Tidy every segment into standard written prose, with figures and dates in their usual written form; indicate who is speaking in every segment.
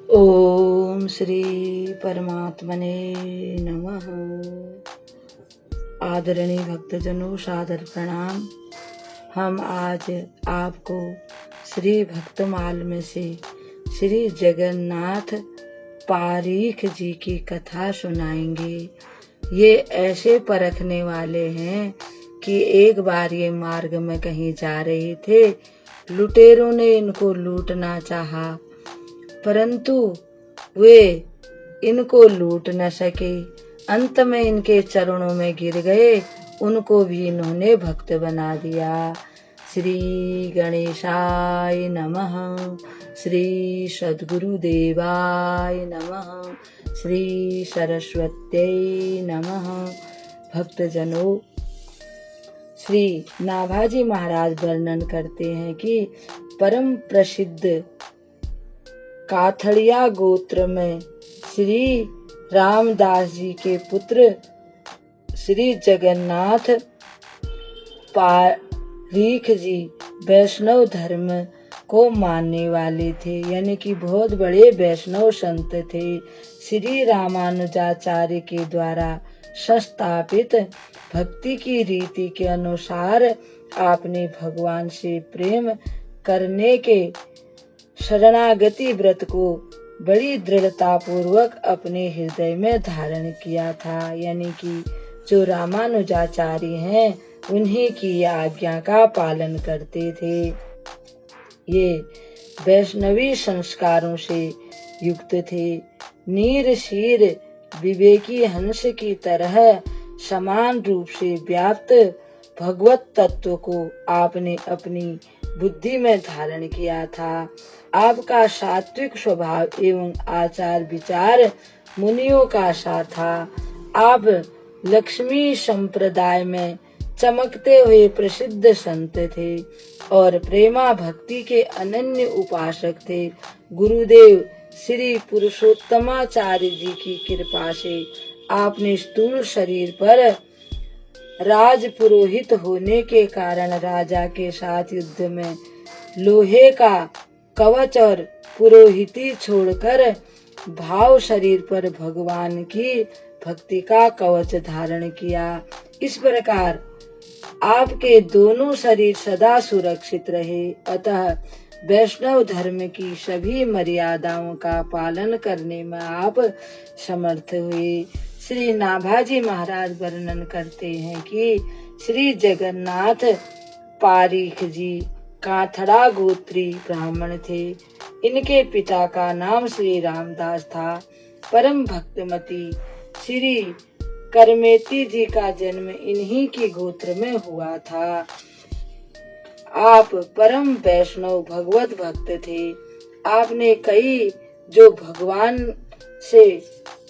Speaker 1: ओम श्री परमात्मने नमः। आदरणीय भक्तजनों, सादर प्रणाम। हम आज आपको श्री भक्तमाल में से श्री जगन्नाथ पारीख जी की कथा सुनाएंगे। ये ऐसे परखने वाले हैं कि एक बार ये मार्ग में कहीं जा रहे थे। लुटेरों ने इनको लूटना चाहा, परंतु वे इनको लूट न सके। अंत में इनके चरणों में गिर गए, उनको भी इन्होंने भक्त बना दिया। श्री गणेशाय नमः, श्री सद्गुरु देवाय नमः, श्री सरस्वत्यै नमः। भक्तजनों, श्री नाभाजी महाराज वर्णन करते हैं कि परम प्रसिद्ध काथड़िया गोत्र में श्री रामदास जी के पुत्र श्री जगन्नाथ पारीख जी वैष्णव धर्म को मानने वाले थे, यानी कि बहुत बड़े वैष्णव संत थे। श्री रामानुजाचार्य के द्वारा संस्थापित भक्ति की रीति के अनुसार आपने भगवान से प्रेम करने के शरणागति व्रत को बड़ी दृढ़ता पूर्वक अपने हृदय में धारण किया था, यानी कि जो रामानुजाचार्य हैं उन्हीं की आज्ञा का पालन करते थे। ये वैष्णवी संस्कारों से युक्त थे। नीर शीर विवेकी हंस की तरह समान रूप से व्याप्त भगवत तत्व को आपने अपनी बुद्धि में धारण किया था। आपका सात्विक स्वभाव एवं आचार विचार मुनियों का सा था। आप लक्ष्मी संप्रदाय में चमकते हुए प्रसिद्ध संत थे और प्रेमा भक्ति के अनन्य उपासक थे। गुरुदेव श्री पुरुषोत्तमाचार्य जी की कृपा से आपने स्थूल शरीर पर राज पुरोहित होने के कारण राजा के साथ युद्ध में लोहे का कवच और पुरोहिती छोड़कर भाव शरीर पर भगवान की भक्ति का कवच धारण किया। इस प्रकार आपके दोनों शरीर सदा सुरक्षित रहे। अतः वैष्णव धर्म की सभी मर्यादाओं का पालन करने में आप समर्थ हुए। श्री नाभाजी महाराज वर्णन करते हैं कि श्री जगन्नाथ पारीख जी काथड़ा गोत्री ब्राह्मण थे। इनके पिता का नाम श्री रामदास था। परम भक्तमती श्री करमेती जी का जन्म इन्हीं की गोत्र में हुआ था। आप परम वैष्णव भगवत भक्त थे। आपने कई जो भगवान से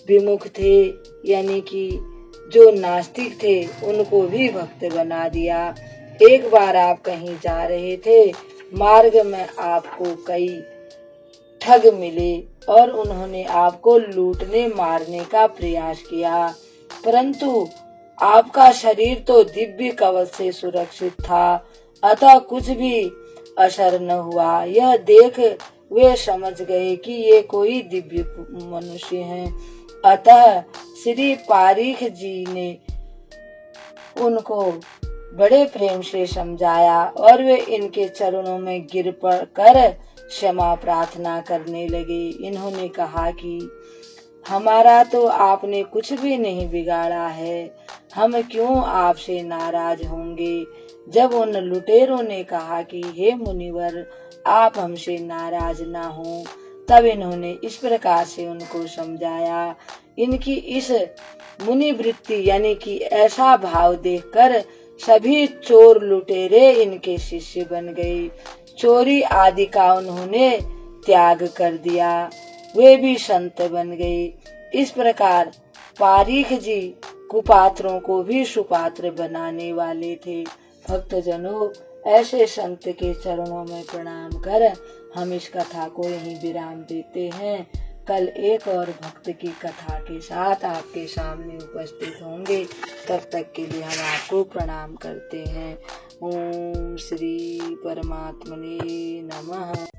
Speaker 1: विमुख थे, यानी कि जो नास्तिक थे, उनको भी भक्त बना दिया। एक बार आप कहीं जा रहे थे, मार्ग में आपको कई ठग मिले और उन्होंने आपको लूटने मारने का प्रयास किया, परंतु आपका शरीर तो दिव्य कवच से सुरक्षित था, अतः कुछ भी असर न हुआ। यह देख वे समझ गए कि ये कोई दिव्य मनुष्य हैं। अतः श्री पारीख जी ने उनको बड़े प्रेम से समझाया और वे इनके चरणों में गिर पड़कर क्षमा प्रार्थना करने लगे। इन्होंने कहा कि हमारा तो आपने कुछ भी नहीं बिगाड़ा है, हम क्यों आपसे नाराज होंगे। जब उन लुटेरों ने कहा कि हे मुनिवर, आप हमसे नाराज ना हो, तब इन्होंने इस प्रकार से उनको समझाया। इनकी इस मुनि वृत्ति यानी कि ऐसा भाव देखकर सभी चोर लुटेरे इनके शिष्य बन गए। चोरी आदि का उन्होंने त्याग कर दिया, वे भी संत बन गए। इस प्रकार पारीख जी कुपात्रों को भी सुपात्र बनाने वाले थे। भक्तजनों, ऐसे संत के चरणों में प्रणाम कर हम इस कथा को यहीं विराम देते हैं। कल एक और भक्त की कथा के साथ आपके सामने उपस्थित होंगे। तब तक के लिए हम आपको प्रणाम करते हैं। ओम श्री परमात्मने नमः।